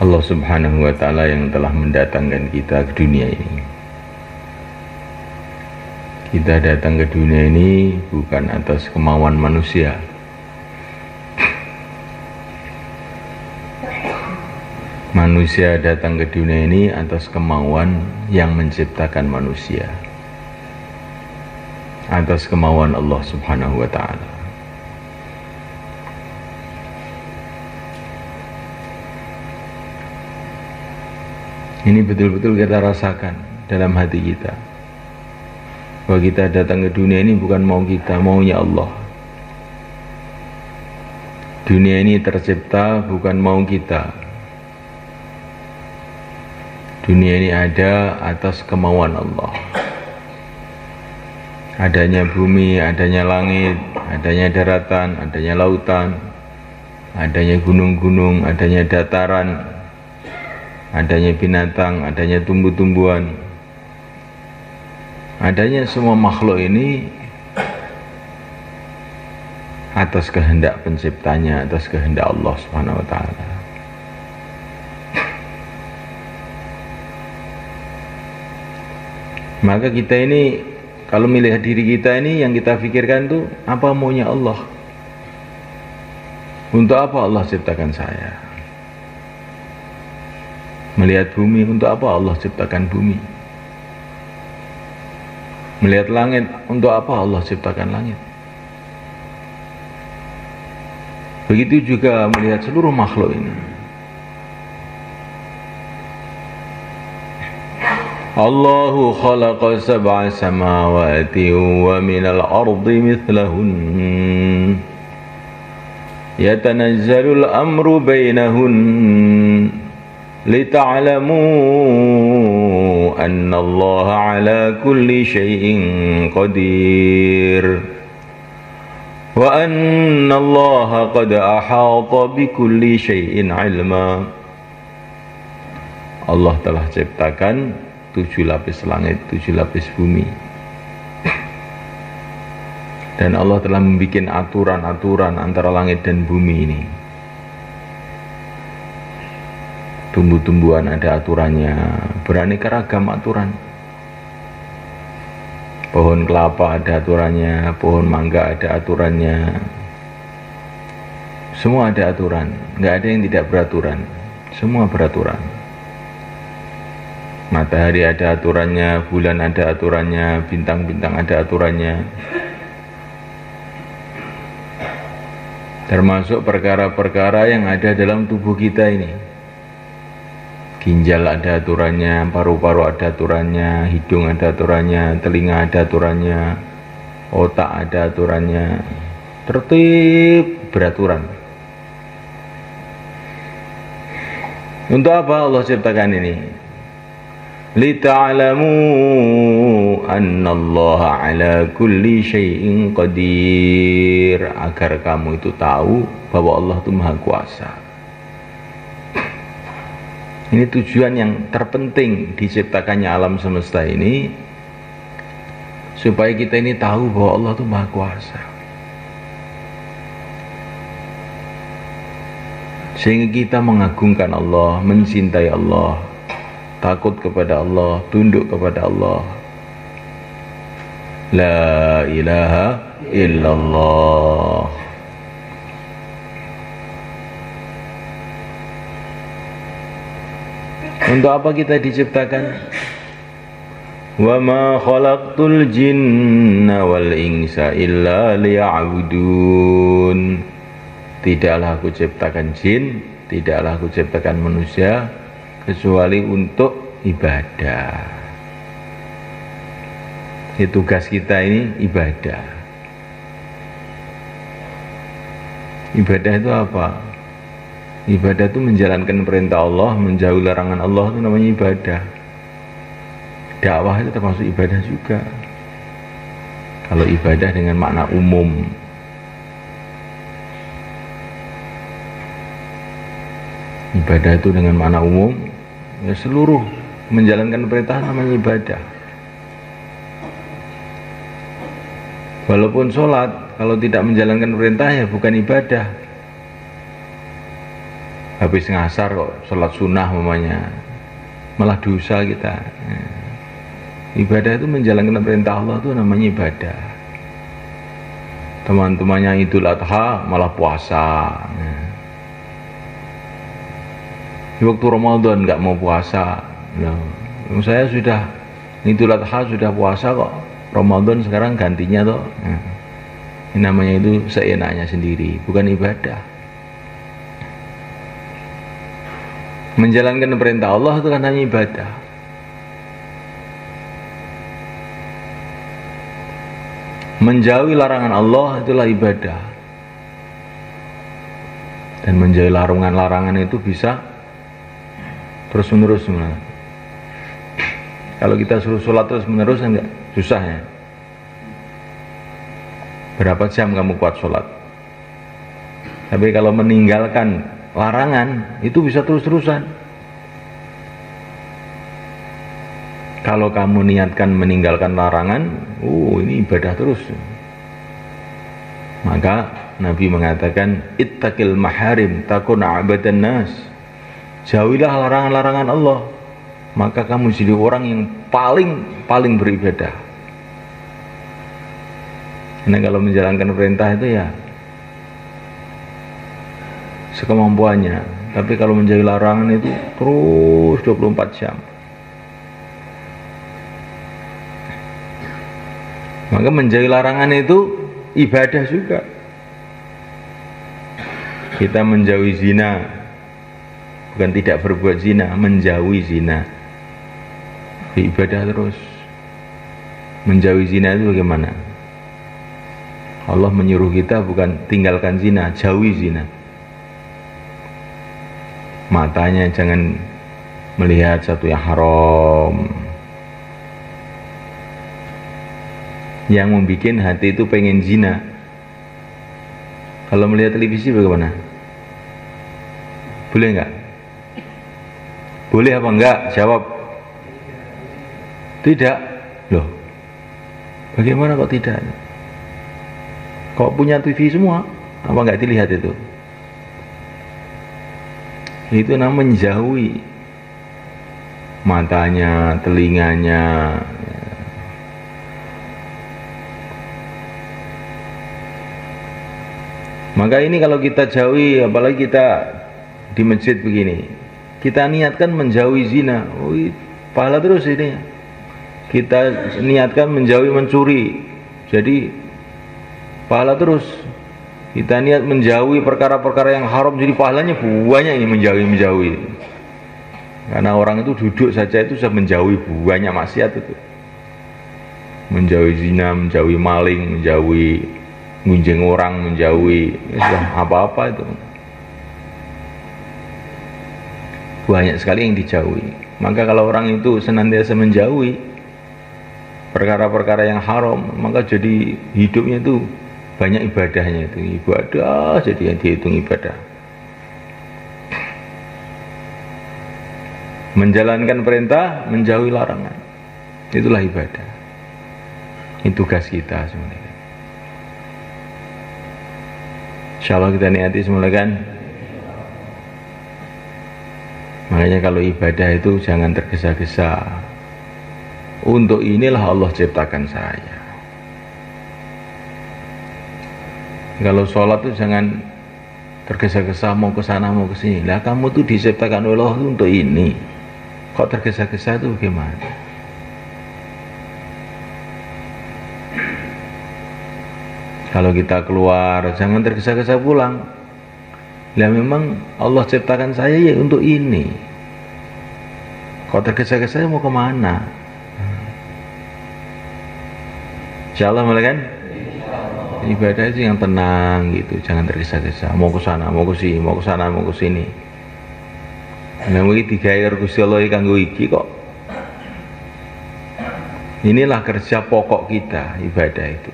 Allah Subhanahu wa Ta'ala yang telah mendatangkan kita ke dunia ini. Kita datang ke dunia ini bukan atas kemauan manusia. Manusia datang ke dunia ini atas kemauan yang menciptakan manusia, atas kemauan Allah Subhanahu wa Ta'ala. Ini betul-betul kita rasakan dalam hati kita, bahwa kita datang ke dunia ini bukan mau kita, maunya Allah. Dunia ini tercipta bukan mau kita. Dunia ini ada atas kemauan Allah. Adanya bumi, adanya langit, adanya daratan, adanya lautan, adanya gunung-gunung, adanya dataran, adanya binatang, adanya tumbuh-tumbuhan, adanya semua makhluk ini atas kehendak penciptanya, atas kehendak Allah Subhanahu wa Ta'ala. Maka kita ini kalau melihat diri kita ini, yang kita pikirkan tuh apa maunya Allah. Untuk apa Allah ciptakan saya? Melihat bumi, untuk apa Allah ciptakan bumi? Melihat langit, untuk apa Allah ciptakan langit? Begitu juga melihat seluruh makhluk ini. Allahu khalaqa sab'a samawati wa minal ardi mithlahun yatanazzalul amru bainahun lita'lamu anna Allah ala kulli syai'in qadir wa anna Allah qad ahata bi kulli syai'in ilma. Allah telah ciptakan 7 lapis langit, 7 lapis bumi, dan Allah telah membuat aturan-aturan antara langit dan bumi ini. Tumbuh-tumbuhan ada aturannya, beraneka ragam aturan. Pohon kelapa ada aturannya, pohon mangga ada aturannya. Semua ada aturan, nggak ada yang tidak beraturan, semua beraturan. Matahari ada aturannya, bulan ada aturannya, bintang-bintang ada aturannya. Termasuk perkara-perkara yang ada dalam tubuh kita ini. Ginjal ada aturannya, paru-paru ada aturannya, hidung ada aturannya, telinga ada aturannya, otak ada aturannya. Tertib, beraturan. Untuk apa Allah ciptakan ini? Lita'lamu annallaha ala kulli syai'in qadir, agar kamu itu tahu bahwa Allah itu Maha Kuasa. Ini tujuan yang terpenting diciptakannya alam semesta ini, supaya kita ini tahu bahwa Allah itu Maha Kuasa, sehingga kita mengagungkan Allah, mencintai Allah, takut kepada Allah, tunduk kepada Allah. La ilaha illallah. Untuk apa kita diciptakan? Wa ma khalaqtul jinna wal insa illa liya'budun. Tidaklah aku ciptakan jin, tidaklah aku ciptakan manusia kecuali untuk ibadah. Ini tugas kita ini ibadah. Ibadah itu apa? Ibadah itu menjalankan perintah Allah, menjauhi larangan Allah, itu namanya ibadah. Dakwah itu termasuk ibadah juga. Kalau ibadah dengan makna umum, ibadah itu dengan makna umum, ya seluruh menjalankan perintah namanya ibadah. Walaupun sholat, kalau tidak menjalankan perintah ya bukan ibadah. habis ngasar kok sholat sunnah mamanya, malah dosa kita. Ibadah itu menjalankan perintah Allah itu namanya ibadah. Teman-temannya Idul Adha malah puasa. Di waktu Ramadan nggak mau puasa. Nah, saya sudah Idul Adha sudah puasa kok. Ramadan sekarang gantinya toh. Ini namanya itu seenaknya sendiri, bukan ibadah. Menjalankan perintah Allah itu kan hanya ibadah. Menjauhi larangan Allah itulah ibadah. Dan menjauhi larangan itu bisa terus menerus. Kalau kita suruh sholat terus menerus enggak susah ya. Berapa jam kamu kuat sholat? Tapi kalau meninggalkan larangan itu bisa terus-terusan. Kalau kamu niatkan meninggalkan larangan, ini ibadah terus. Maka Nabi mengatakan, ittaqil maharim takun abadan nas. Jauhilah larangan-larangan Allah, maka kamu jadi orang yang paling beribadah. Karena kalau menjalankan perintah itu ya sekemampuannya. Tapi kalau menjauhi larangan itu terus 24 jam. Maka menjauhi larangan itu ibadah juga. Kita menjauhi zina, bukan tidak berbuat zina, menjauhi zina. Ibadah terus. Menjauhi zina itu bagaimana? Allah menyuruh kita bukan tinggalkan zina, jauhi zina. Matanya jangan melihat satu yang haram. Yang membuat hati itu pengen zina. Kalau melihat televisi bagaimana? Boleh enggak? Boleh apa enggak? Jawab. Tidak. Loh, bagaimana kok tidak? Kok punya TV semua, apa enggak dilihat itu? Itu namanya menjauhi. Matanya, telinganya. Maka ini kalau kita jauhi, apalagi kita di masjid begini, kita niatkan menjauhi zina, pahala terus ini. Kita niatkan menjauhi mencuri, jadi pahala terus. Kita niat menjauhi perkara-perkara yang haram, jadi pahalanya banyak ini menjauhi. Karena orang itu duduk saja itu sudah menjauhi banyak maksiat itu. Menjauhi zina, menjauhi maling, menjauhi ngunjing orang, menjauhi sudah apa-apa itu. Banyak sekali yang dijauhi. Maka kalau orang itu senantiasa menjauhi perkara-perkara yang haram, maka jadi hidupnya itu banyak ibadahnya, itu ibadah jadi yang dihitung ibadah. Menjalankan perintah, menjauhi larangan, itulah ibadah. Ini tugas kita semuanya. Insyaallah kita niati semula kan. Makanya kalau ibadah itu jangan tergesa-gesa. Untuk inilah Allah ciptakan saya. Kalau sholat itu jangan tergesa-gesa mau ke sana mau ke sini. Lah kamu tuh diciptakan oleh Allah untuk ini. Kok tergesa-gesa itu gimana? Kalau kita keluar, jangan tergesa-gesa pulang. Ya memang Allah ciptakan saya ya untuk ini. Kok tergesa-gesa mau kemana? Insyaallah malah kan? Ibadah itu yang tenang gitu, jangan tergesa-gesa. Mau ke sana, mau ke sini, mau ke sana, mau ke sini. Memang iki digawe Gusti Allah kanggo iki kok. Inilah kerja pokok kita, ibadah itu.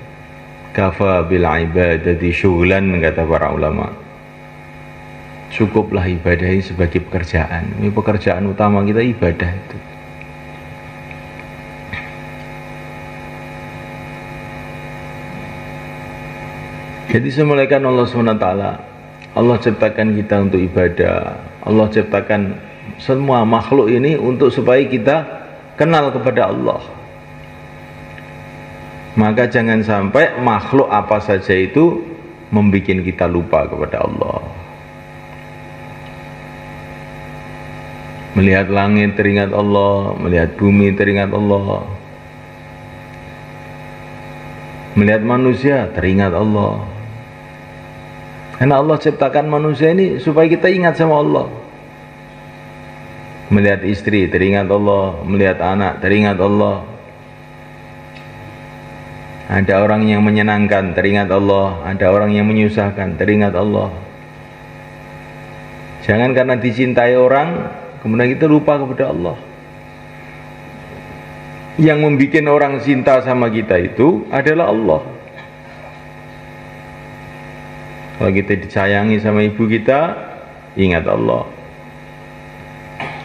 Kafa bil ibadati syughlan, kata para ulama. Cukuplah ibadah ini sebagai pekerjaan. Ini pekerjaan utama kita ibadah itu. Jadi semulaikan Allah SWT, Allah ciptakan kita untuk ibadah. Allah ciptakan semua makhluk ini untuk supaya kita kenal kepada Allah. Maka jangan sampai makhluk apa saja itu membuat kita lupa kepada Allah. Melihat langit teringat Allah, melihat bumi teringat Allah, melihat manusia teringat Allah. Karena Allah ciptakan manusia ini supaya kita ingat sama Allah. Melihat istri teringat Allah, melihat anak teringat Allah. Ada orang yang menyenangkan teringat Allah, ada orang yang menyusahkan teringat Allah. Jangan karena dicintai orang kemudian kita lupa kepada Allah. Yang membuat orang cinta sama kita itu adalah Allah. Kalau kita disayangi sama ibu kita, ingat Allah.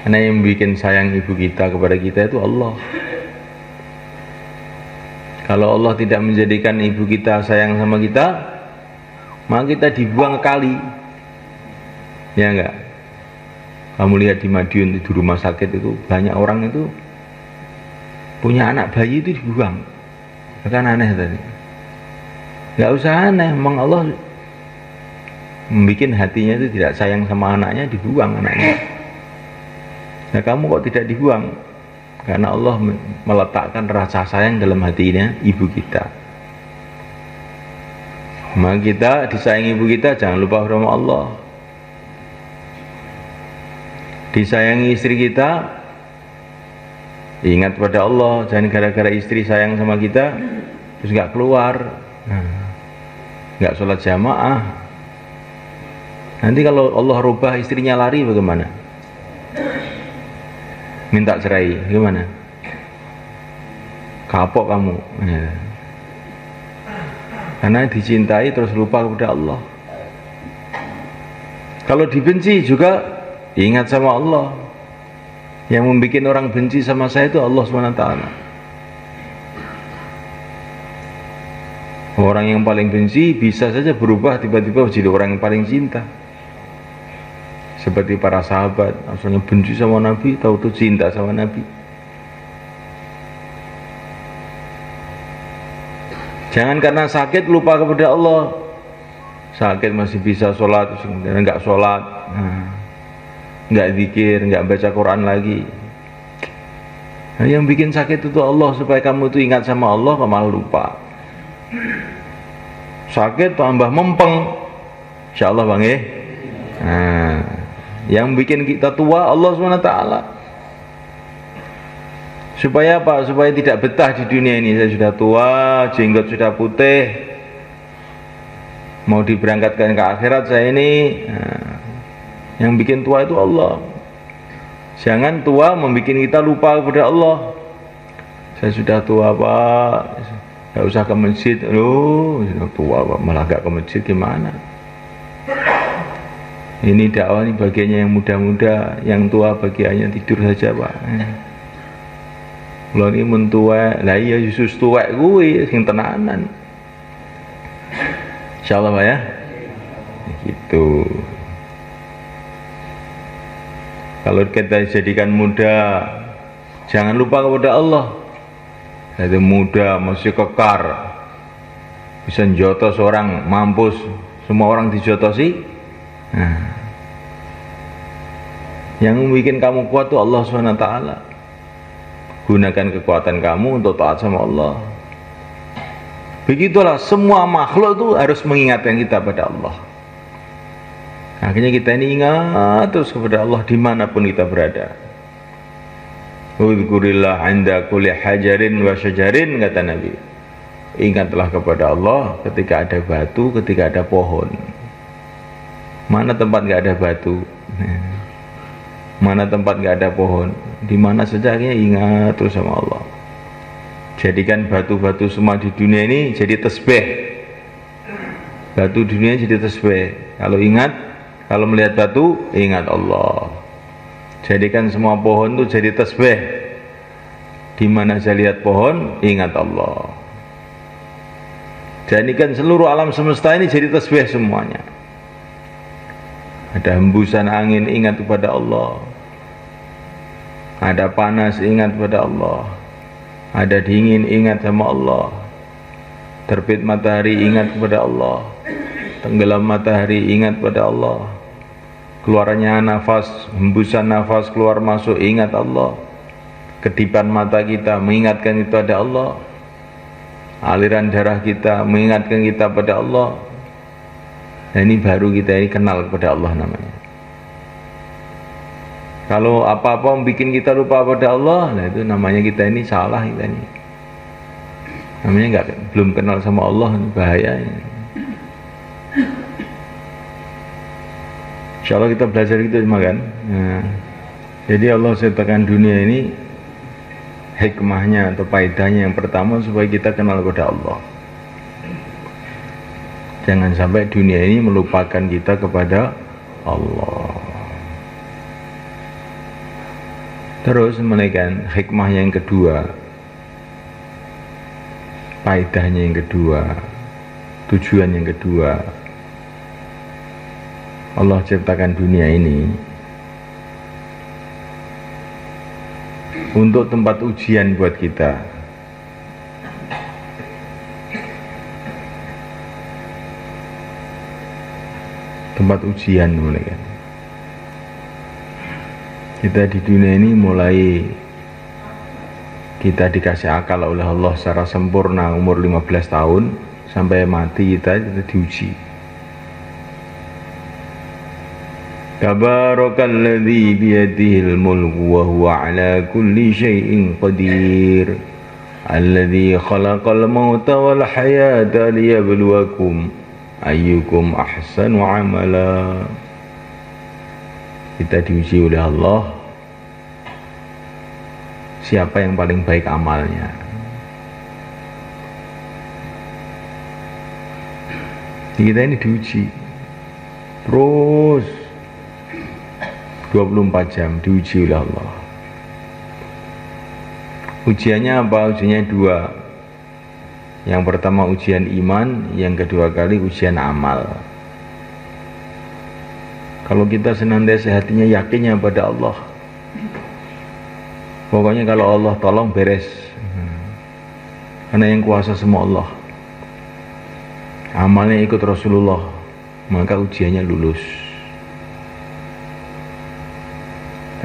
Karena yang bikin sayang ibu kita kepada kita itu Allah. Kalau Allah tidak menjadikan ibu kita sayang sama kita, maka kita dibuang ke kali. Ya enggak? Kamu lihat di Madiun, di rumah sakit itu banyak orang itu punya anak bayi itu dibuang. Kan aneh tadi. Enggak usah aneh, memang Allah membuat hatinya itu tidak sayang sama anaknya, dibuang anaknya. Nah kamu kok tidak dibuang? Karena Allah meletakkan rasa sayang dalam hatinya ibu kita. Maka kita disayangi ibu kita, jangan lupa sama Allah. Disayangi istri kita, ingat pada Allah. Jangan gara-gara istri sayang sama kita terus nggak keluar, nggak sholat jamaah. Nanti kalau Allah rubah istrinya lari bagaimana? Minta cerai gimana? Kapok kamu ya. Karena dicintai terus lupa kepada Allah. Kalau dibenci juga ingat sama Allah. Yang membuat orang benci sama saya itu Allah SWT. Orang yang paling benci bisa saja berubah tiba-tiba jadi orang yang paling cinta. Seperti para sahabat, asalnya benci sama Nabi, tahu-tahu cinta sama Nabi. Jangan karena sakit lupa kepada Allah. Sakit masih bisa sholat, kemudian nggak sholat, nggak zikir, nggak baca Quran lagi. Nah, yang bikin sakit itu Allah, supaya kamu tuh ingat sama Allah, kamu malah lupa. Sakit tambah mempeng, insya Allah bang ya. Nah, yang bikin kita tua Allah SWT. Supaya apa? Supaya tidak betah di dunia ini. Saya sudah tua, jenggot sudah putih, mau diberangkatkan ke akhirat saya ini. Nah, yang bikin tua itu Allah. Jangan tua membuat kita lupa kepada Allah. Saya sudah tua Pak, gak usah ke masjid. Loh, sudah tua Pak, malah gak ke masjid gimana? Ini dakwah ini bagiannya yang muda-muda, yang tua bagiannya tidur saja Pak. Kalau ini mentua, lah iya Yesus tua gue, yang tenanan. Insyaallah Pak ya. Gitu. Kalau kita jadikan muda, jangan lupa kepada Allah. Jadi muda masih kekar, bisa jotos orang, mampus, semua orang dijotosi. Nah, yang membuat kamu kuat itu Allah SWT. Gunakan kekuatan kamu untuk taat sama Allah. Begitulah semua makhluk itu harus mengingatkan kita pada Allah. Akhirnya kita ini ingat terus kepada Allah dimanapun kita berada. Udzukurillah 'inda kulli hajarin wa syajarin, kata Nabi. Ingatlah kepada Allah ketika ada batu, ketika ada pohon. Mana tempat nggak ada batu, mana tempat nggak ada pohon, di mana saja akhirnya ingat terus sama Allah. Jadikan batu-batu semua di dunia ini jadi tasbih. Batu dunia jadi tasbih. Kalau ingat, kalau melihat batu, ingat Allah. Jadikan semua pohon itu jadi tasbih. Di mana saya lihat pohon, ingat Allah. Jadikan seluruh alam semesta ini jadi tasbih semuanya. Ada hembusan angin, ingat kepada Allah. Ada panas, ingat kepada Allah. Ada dingin, ingat sama Allah. Terbit matahari, ingat kepada Allah. Tenggelam matahari, ingat kepada Allah. Keluarnya nafas, hembusan nafas keluar masuk, ingat Allah. Kedipan mata kita mengingatkan itu ada Allah. Aliran darah kita mengingatkan kita pada Allah. Nah, ini baru kita ini kenal kepada Allah namanya. Kalau apa-apa bikin kita lupa pada Allah, nah itu namanya kita ini salah, kita ini namanya belum kenal sama Allah, ini bahaya. Insya Allah kita belajar itu semua kan. Nah, jadi Allah ciptakan dunia ini hikmahnya atau faedahnya yang pertama supaya kita kenal kepada Allah. Jangan sampai dunia ini melupakan kita kepada Allah. Terus menaikkan hikmah yang kedua, faedahnya yang kedua, tujuan yang kedua. Allah ciptakan dunia ini untuk tempat ujian buat kita. Tempat ujian mulai. Kita di dunia ini mulai kita dikasih akal oleh Allah secara sempurna umur 15 tahun sampai mati kita diuji. Tabarakalladzi biyadihil mulku wa huwa ala kulli syai'in qadir. Alladzi khalaqal mauta wal hayata liyabluwakum ayyukum ahsanu amala. Kita diuji oleh Allah, siapa yang paling baik amalnya. Kita ini diuji terus 24 jam diuji oleh Allah. Ujiannya apa? Ujiannya dua. Yang pertama ujian iman, yang kedua kali ujian amal. Kalau kita senantiasa hatinya yakinnya pada Allah, pokoknya kalau Allah tolong beres, karena yang kuasa semua Allah. Amalnya ikut Rasulullah, maka ujiannya lulus.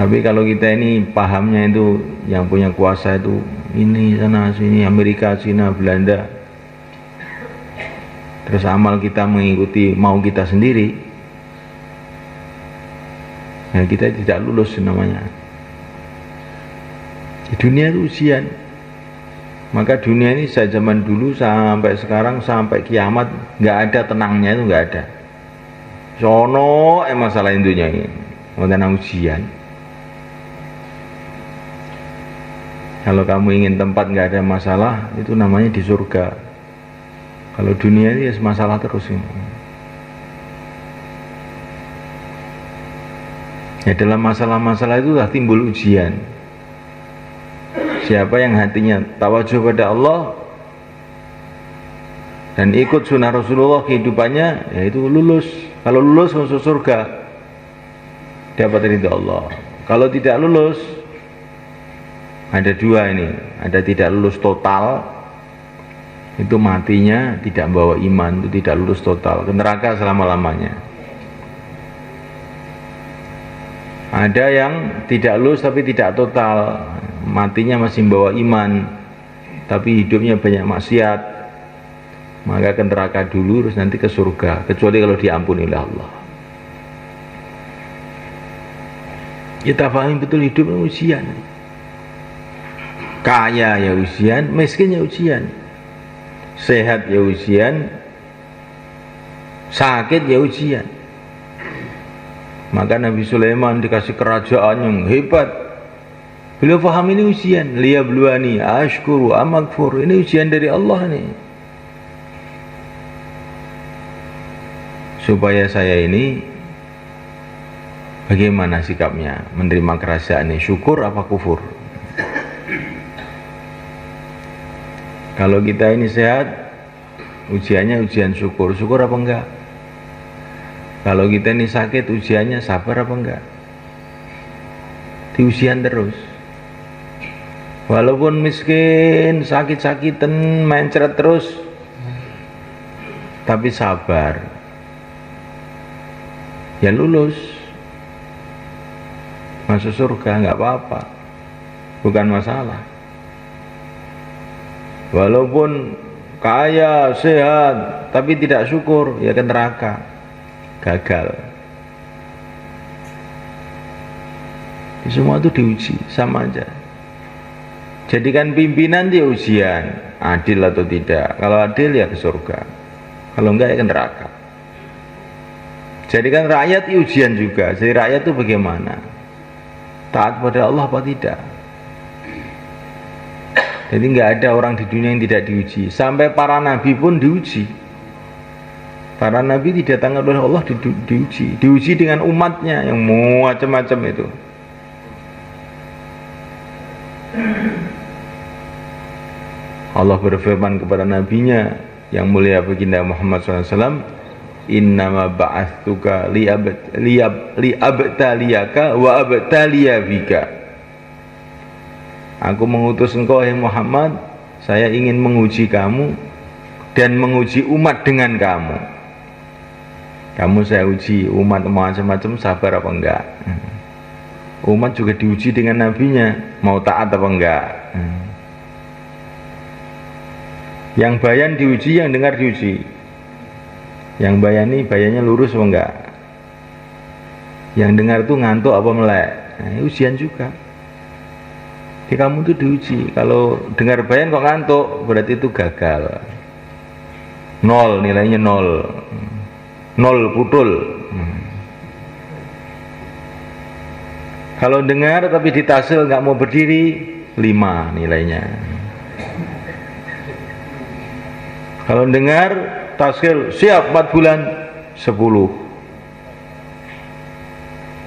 Tapi kalau kita ini pahamnya itu yang punya kuasa itu ini sana sini, Amerika, Cina, Belanda, terus amal kita mengikuti mau kita sendiri, nah kita tidak lulus namanya. Di dunia itu ujian. Maka dunia ini sejak zaman dulu sampai sekarang sampai kiamat nggak ada tenangnya, itu nggak ada. Sono masalah intinya ini, mengenai ujian. Kalau kamu ingin tempat nggak ada masalah, itu namanya di surga. Kalau dunia ini ya masalah terus ini. Ya dalam masalah-masalah itu sudah timbul ujian. Siapa yang hatinya tawajuh pada Allah dan ikut sunnah Rasulullah kehidupannya, yaitu lulus. Kalau lulus masuk surga, dapat ridha Allah. Kalau tidak lulus, ada dua ini, ada tidak lulus total, itu matinya tidak bawa iman, itu tidak lulus total, ke neraka selama-lamanya. Ada yang tidak lulus tapi tidak total, matinya masih bawa iman, tapi hidupnya banyak maksiat, maka ke neraka dulu, terus nanti ke surga, kecuali kalau diampuni oleh Allah. Kita pahami betul hidup ujian. Kaya ya ujian, miskin ya ujian, sehat ya ujian, sakit ya ujian. Maka Nabi Sulaiman dikasih kerajaan yang hebat, beliau paham ini ujian. Liyabluwani ashkuru amakfur, ini ujian dari Allah nih, supaya saya ini bagaimana sikapnya menerima kerajaan ini, syukur apa kufur. Kalau kita ini sehat, ujiannya ujian syukur, syukur apa enggak? Kalau kita ini sakit, ujiannya sabar apa enggak? Diujian terus. Walaupun miskin, sakit-sakitan, mencret terus, tapi sabar, ya lulus, masuk surga, nggak apa-apa, bukan masalah. Walaupun kaya, sehat, tapi tidak syukur, ya ke neraka, gagal. Semua itu diuji, sama aja. Jadikan pimpinan dia ujian, adil atau tidak. Kalau adil ya ke surga, kalau enggak ya ke neraka. Jadikan rakyat ujian juga. Jadi rakyat itu bagaimana? Taat pada Allah apa tidak? Jadi enggak ada orang di dunia yang tidak diuji. Sampai para nabi pun diuji. Para nabi didatangkan oleh Allah diuji. Diuji dengan umatnya yang macam-macam itu. Allah berfirman kepada nabinya yang mulia baginda Muhammad SAW, innama ba'atsuka liabtaliyaka wa abtaliya bika. Aku mengutus engkau hai Muhammad, saya ingin menguji kamu dan menguji umat dengan kamu. Kamu saya uji, umat macam-macam sabar apa enggak. Umat juga diuji dengan nabinya, mau taat apa enggak. Yang bayan diuji, yang dengar diuji. Yang bayani, bayannya lurus apa enggak. Yang dengar itu ngantuk apa melek. Nah, ujian juga. Jadi kamu itu diuji. Kalau dengar bayan kok ngantuk, berarti itu gagal. Nol, nilainya nol. Nol putul. Kalau dengar tapi ditasil nggak mau berdiri, 5 nilainya. Kalau dengar taskil siap 4 bulan, 10.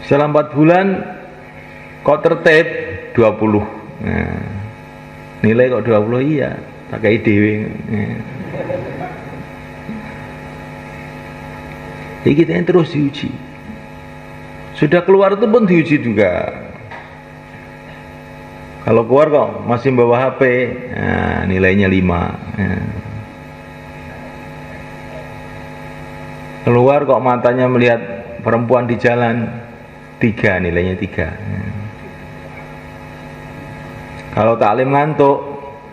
Setelah 4 bulan kok tertib 20. Nah, nilai kok 20, iya pakai dewe. Jadi kita yang terus diuji. Sudah keluar itu pun diuji juga. Kalau keluar kok masih bawa HP, nah, nilainya 5. Nah. Keluar kok matanya melihat perempuan di jalan, 3, nilainya 3. Nah. Kalau taklim ngantuk,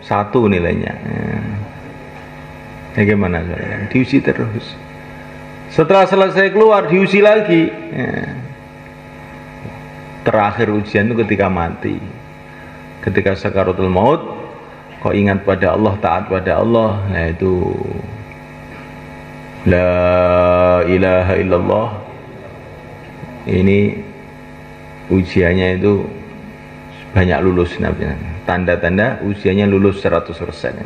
1 nilainya. Nah. Bagaimana saudara? Diuji terus. Setelah selesai keluar diuji lagi. Nah. Terakhir ujian itu ketika mati, ketika sakaratul maut, kau ingat pada Allah, taat pada Allah, yaitu la ilaha illallah. Ini ujiannya itu banyak lulus, tanda-tanda ujiannya lulus 100%.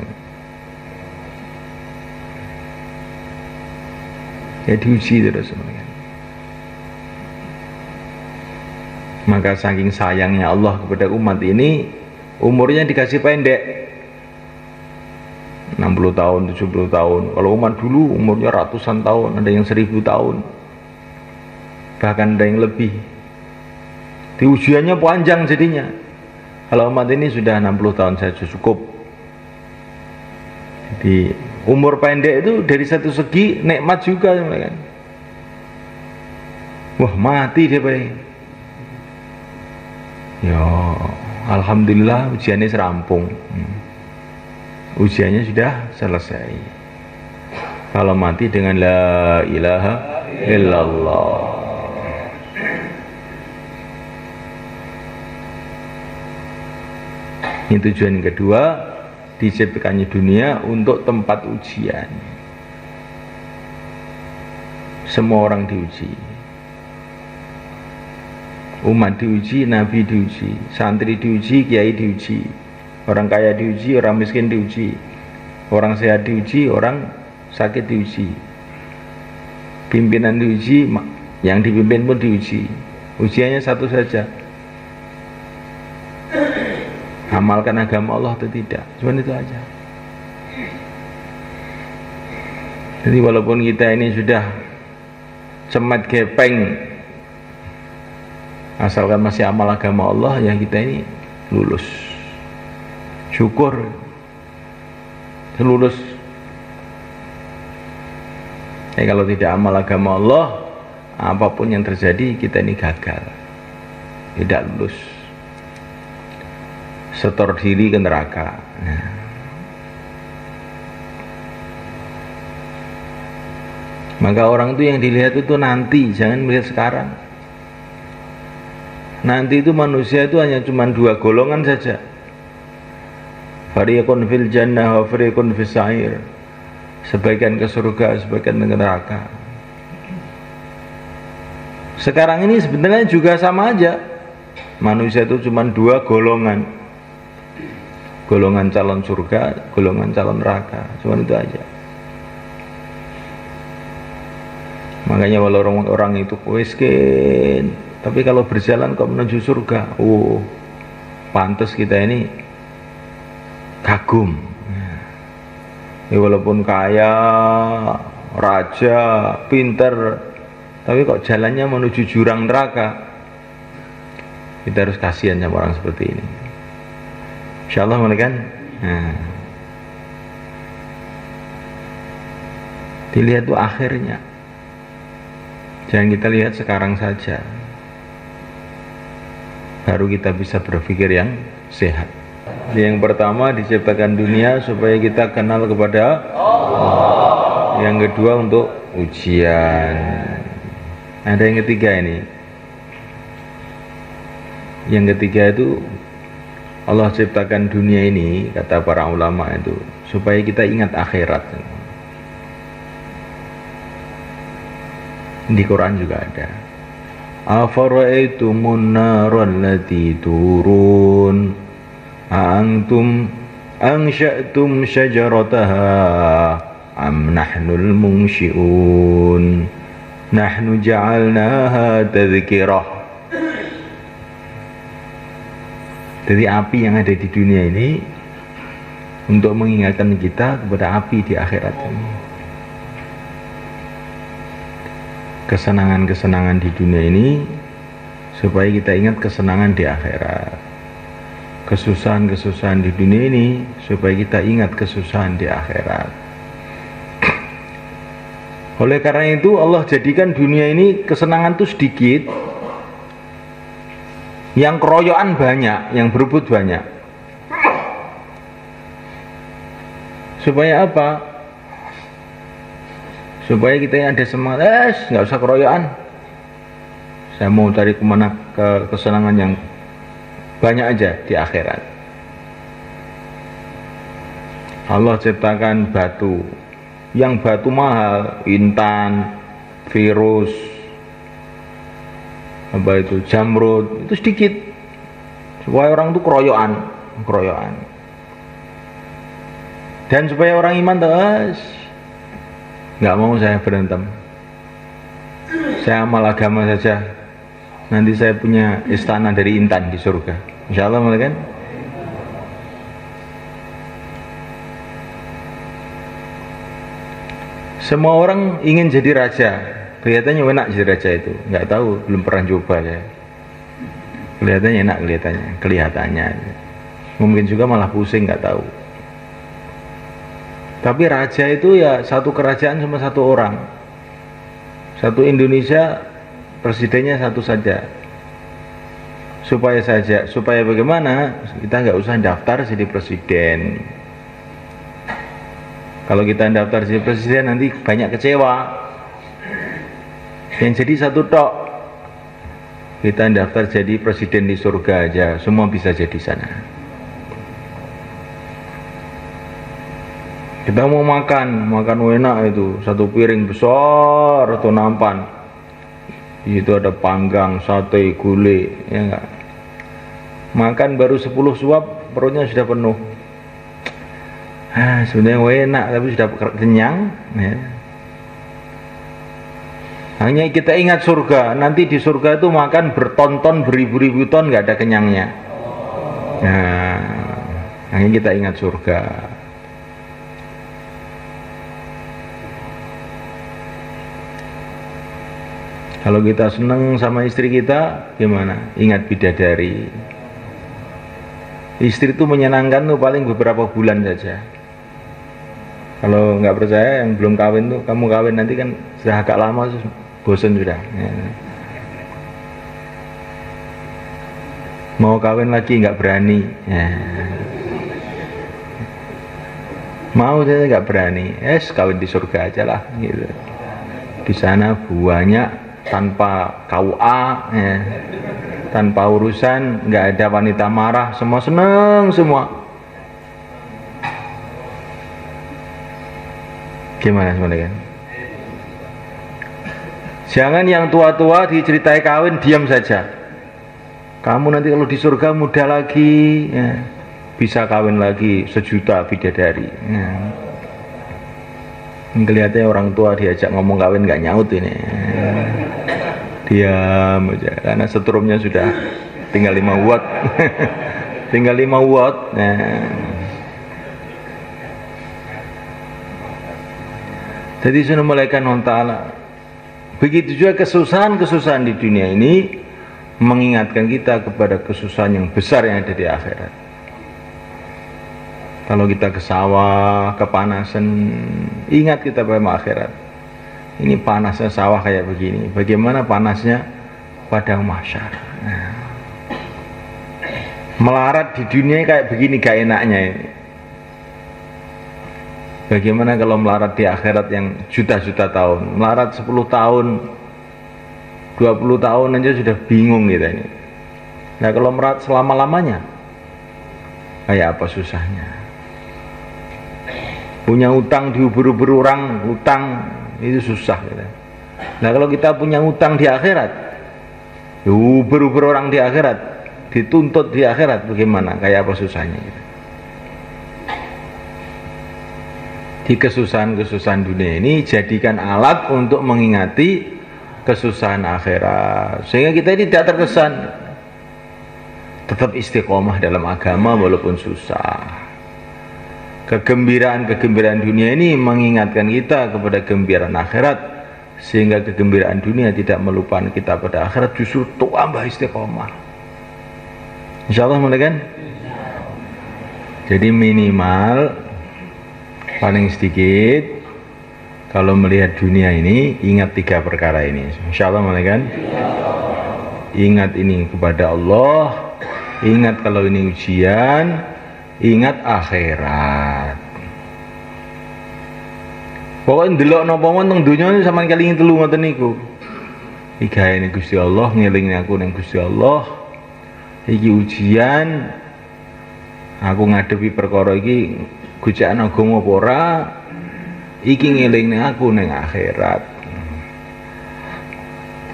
Ya diuji terus. Maka saking sayangnya Allah kepada umat ini, umurnya dikasih pendek, 60 tahun, 70 tahun. Kalau umat dulu umurnya ratusan tahun, ada yang 1000 tahun, bahkan ada yang lebih. Di ujiannya panjang jadinya. Kalau umat ini sudah 60 tahun saja cukup. Jadi umur pendek itu dari satu segi nikmat juga, kan? Wah, mati dia baik. Ya, alhamdulillah ujiannya serampung. Ujiannya sudah selesai. Kalau mati dengan la ilaha illallah. Ini tujuan kedua, diciptakannya dunia untuk tempat ujian. Semua orang diuji. Umat diuji, nabi diuji, santri diuji, kiai diuji, orang kaya diuji, orang miskin diuji, orang sehat diuji, orang sakit diuji, pimpinan diuji, yang dipimpin pun diuji. Ujiannya satu saja, amalkan agama Allah atau tidak. Cuma itu aja. Jadi walaupun kita ini sudah cemet gepeng, asalkan masih amal agama Allah, ya kita ini lulus. Syukur lulus. Kalau tidak amal agama Allah, apapun yang terjadi kita ini gagal, tidak lulus, setor diri ke neraka. Maka orang itu yang dilihat itu nanti, jangan melihat sekarang. Nanti itu manusia itu hanya cuma dua golongan saja. Fariqun fil jannah wa fariqun fis sa'ir. Sebagian ke surga, sebagian ke neraka. Sekarang ini sebenarnya juga sama aja. Manusia itu cuma dua golongan. Golongan calon surga, golongan calon neraka. Cuma itu aja. Makanya walau orang itu miskin, tapi kalau berjalan kok menuju surga, pantas kita ini kagum. Ya, walaupun kaya, raja, pinter, tapi kok jalannya menuju jurang neraka, kita harus kasihan sama orang seperti ini. Insyaallah kan? Dilihat tuh akhirnya. Jangan kita lihat sekarang saja, baru kita bisa berpikir yang sehat. Yang pertama, diciptakan dunia supaya kita kenal kepada Allah. Yang kedua, untuk ujian. Ada yang ketiga ini. Yang ketiga itu, Allah ciptakan dunia ini, kata para ulama itu, supaya kita ingat akhirat. Di Quran juga ada. Afara'aitumun naral lati turun antum ansha'tum syajarataha am nahnul munsyi'un nahnu ja'alnaha tadhkirah. Jadi api yang ada di dunia ini untuk mengingatkan kita kepada api di akhirat ini. Kesenangan-kesenangan di dunia ini supaya kita ingat kesenangan di akhirat. Kesusahan-kesusahan di dunia ini supaya kita ingat kesusahan di akhirat. Oleh karena itu Allah jadikan dunia ini kesenangan itu sedikit, yang keroyokan banyak, yang berebut banyak. Supaya apa? Supaya kita yang ada semangat, nggak usah keroyokan. Saya mau cari kemana, ke kesenangan yang banyak aja di akhirat. Allah ciptakan batu, yang batu mahal, intan, virus, apa itu, jamrud, itu sedikit. Supaya orang itu keroyokan. Dan supaya orang iman terus, nggak mau saya berantem, saya amal agama saja, nanti saya punya istana dari intan di surga, insyaallah kan? Semua orang ingin jadi raja, kelihatannya enak jadi raja itu, nggak tahu, belum pernah coba ya. Kelihatannya enak, kelihatannya, mungkin juga malah pusing, nggak tahu. Tapi raja itu ya satu kerajaan cuma satu orang. Satu Indonesia presidennya satu saja. Supaya bagaimana? Kita nggak usah daftar jadi presiden. Kalau kita daftar jadi presiden nanti banyak kecewa. Yang jadi satu tok. Kita daftar jadi presiden di surga aja, semua bisa jadi sana. Kita mau makan enak itu, satu piring besar atau nampan. Di situ ada panggang, sate, gulai, ya enggak. Makan baru 10 suap, perutnya sudah penuh. Sebenarnya enak, tapi sudah kenyang. Ya. Hanya kita ingat surga, nanti di surga itu makan bertonton, beribu-ribu ton, nggak ada kenyangnya. Nah, hanya kita ingat surga. Kalau kita seneng sama istri kita, gimana? Ingat bidadari. Istri itu menyenangkan tuh paling beberapa bulan saja. Kalau nggak percaya, yang belum kawin tuh, kamu kawin nanti kan sudah agak lama, bosan sudah. Ya. Mau kawin lagi nggak berani. Ya. Mau saya nggak berani. Kawin di surga aja lah. Gitu. Di sana banyak tanpa KUA, ya. Tanpa urusan, nggak ada wanita marah, semua senang semua. Gimana sebenarnya? Jangan yang tua-tua diceritai kawin diam saja. Kamu nanti kalau di surga muda lagi, ya, bisa kawin lagi 1 juta bidadari. Ya. Kelihatannya orang tua diajak ngomong kawin nggak nyaut ini. Ya. Diam aja karena setrumnya sudah tinggal 5 watt. Tinggal 5 watt. Nah. Jadi sunnah malaikat Allah Ta'ala. Begitu juga kesusahan-kesusahan di dunia ini mengingatkan kita kepada kesusahan yang besar yang ada di akhirat. Kalau kita ke sawah, kepanasan, ingat kita pada akhirat. Ini panasnya sawah kayak begini. Bagaimana panasnya padang mahsyar. Nah. Melarat di dunia kayak begini gak enaknya ini. Bagaimana kalau melarat di akhirat yang juta-juta tahun. Melarat 10 tahun, 20 tahun aja sudah bingung kita ini. Nah kalau melarat selama-lamanya, kayak apa susahnya. Punya utang diubur-ubur orang, utang itu susah gitu. Nah kalau kita punya utang di akhirat, diubur-ubur orang di akhirat, dituntut di akhirat, bagaimana? Kayak apa susahnya gitu. Di kesusahan-kesusahan dunia ini jadikan alat untuk mengingati kesusahan akhirat, sehingga kita ini tidak terkesan. Tetap istiqomah dalam agama walaupun susah. Kegembiraan-kegembiraan dunia ini mengingatkan kita kepada gembiraan akhirat, sehingga kegembiraan dunia tidak melupakan kita pada akhirat, justru tambah istiqomah. Insyaallah mulai kan? Jadi minimal paling sedikit kalau melihat dunia ini ingat 3 perkara ini. Insyaallah mulai kan? Ingat ini kepada Allah, ingat kalau ini ujian, ingat akhirat. Pokoknya ndelok napa mon teng donya sampean kelingi 3 ngoten niku. Iki gaene Gusti Allah, ngelingi aku ning Gusti Allah. Iki ujian, aku ngadepi perkara iki gujaan agama apa ora, iki ngelingi aku ning akhirat.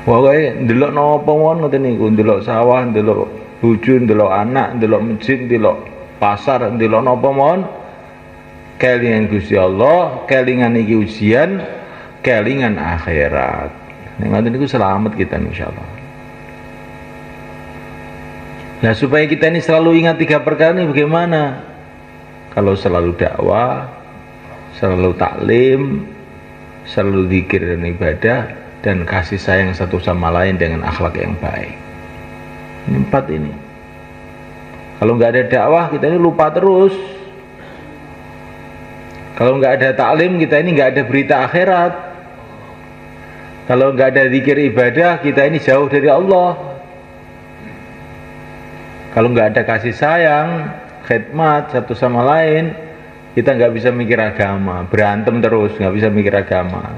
Pokoke ndelok napa mon ngoten niku, ndelok sawah, ndelok bojo, ndelok anak, ndelok masjid, ndelok pasar, ndelok napa mon, kelingan Gusti Allah, kelingan iki ujian, kelingan akhirat. Nek ngoten niku selamat kita insyaallah. Nah supaya kita ini selalu ingat 3 perkara ini bagaimana? Kalau selalu dakwah, selalu taklim, selalu zikir dan ibadah, dan kasih sayang satu sama lain dengan akhlak yang baik. Ini 4 ini. Kalau nggak ada dakwah, kita ini lupa terus. Kalau nggak ada taklim, kita ini nggak ada berita akhirat. Kalau nggak ada zikir ibadah, kita ini jauh dari Allah. Kalau nggak ada kasih sayang, khidmat satu sama lain, kita nggak bisa mikir agama, berantem terus, nggak bisa mikir agama.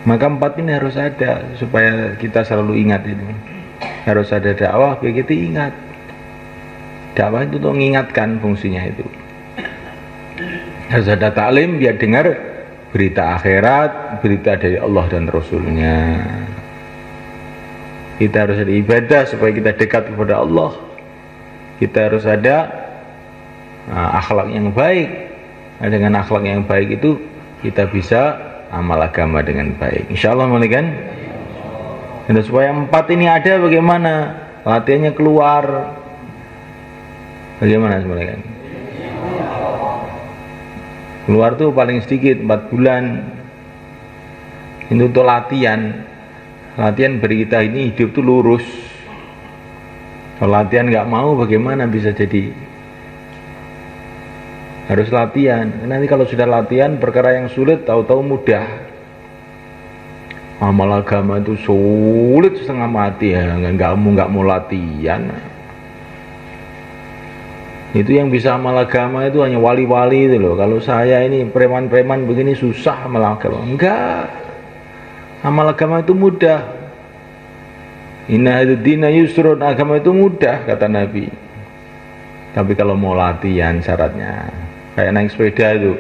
Maka 4 ini harus ada supaya kita selalu ingat ini. Harus ada dakwah biar kita ingat. Dakwah itu untuk mengingatkan fungsinya itu. Harus ada taklim biar dengar berita akhirat, berita dari Allah dan Rasulnya. Kita harus ada ibadah supaya kita dekat kepada Allah. Kita harus ada akhlak yang baik. Nah, dengan akhlak yang baik itu kita bisa amal agama dengan baik. Insyaallah mulai kan? Dan supaya 4 ini ada bagaimana? Latihannya keluar. Bagaimana mulai kan? Keluar tuh paling sedikit 4 bulan. Itu untuk latihan. Latihan beri kita ini hidup tuh lurus. Kalau latihan nggak mau, bagaimana bisa jadi? Harus latihan. Nanti kalau sudah latihan, perkara yang sulit tahu-tahu mudah. Amal agama itu sulit setengah mati ya, nggak mau latihan. Itu yang bisa amal agama itu hanya wali-wali itu loh. Kalau saya ini preman-preman begini susah amal agama. Enggak. Amal agama itu mudah. Inna dina yusrun, agama itu mudah kata Nabi. Tapi kalau mau latihan syaratnya kayak naik sepeda itu.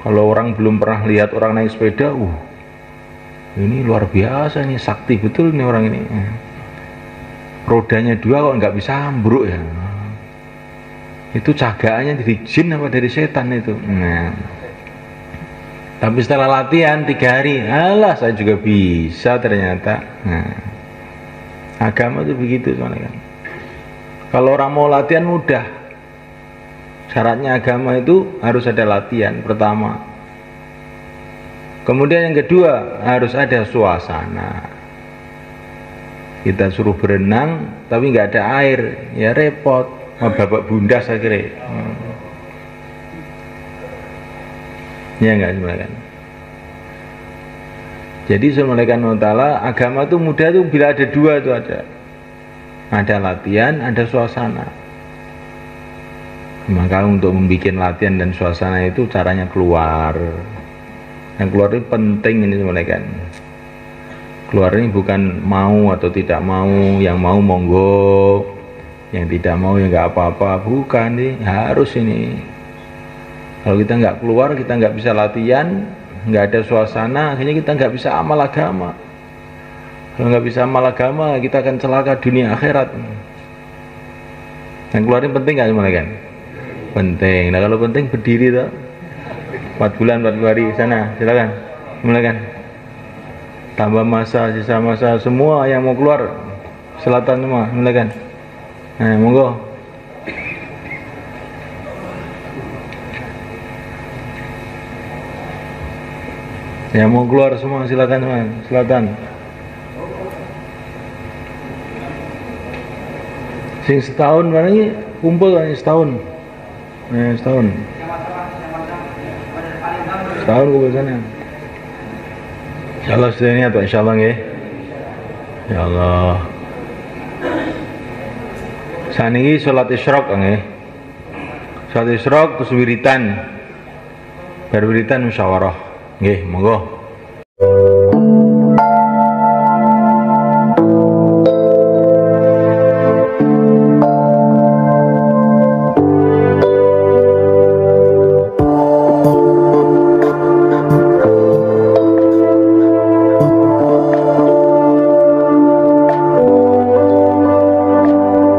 Kalau orang belum pernah lihat orang naik sepeda, ini luar biasa, ini sakti betul nih orang ini. Rodanya 2 kok nggak bisa ambruk ya. Itu cagaannya dari jin apa dari setan itu. Nah, tapi setelah latihan 3 hari, alah saya juga bisa ternyata. Nah, agama itu begitu soalnya kan. Kalau orang mau latihan mudah. Syaratnya agama itu harus ada latihan pertama. Kemudian yang kedua harus ada suasana. Kita suruh berenang tapi nggak ada air, ya repot. Babak bundas akhirnya. Ya enggak sebenarnya kan. Jadi subhanahu wa ta'ala agama itu mudah tuh bila ada 2 itu ada latihan, ada suasana. Maka untuk membuat latihan dan suasana itu caranya keluar. Yang keluar itu penting ini sebenarnya kan. Keluar ini bukan mau atau tidak mau, yang mau monggo, yang tidak mau ya nggak apa-apa, bukan nih, harus ini. Kalau kita nggak keluar, kita nggak bisa latihan, nggak ada suasana, akhirnya kita nggak bisa amal agama. Kalau nggak bisa amal agama, kita akan celaka dunia akhirat. Yang keluarin penting nggak sebenarnya kan? Penting. Nah kalau penting berdiri tuh 4 bulan 40 hari sana, silakan mulaikan. Tambah masa, sisa masa, semua yang mau keluar selatan semua mulaikan. Nah, monggo. Yang mau keluar semua silakan semua, selatan. Sing setahun mana ini kumpul kan setahun. Nah, setahun. Setahun kumpul sana. Insyaallah ini atau insyaallah nggih. Insyaallah. Saniki salat isyraq nggih. Salat isyraq terus wiritan. Bar wiritan musyawarah. Nggih, monggo.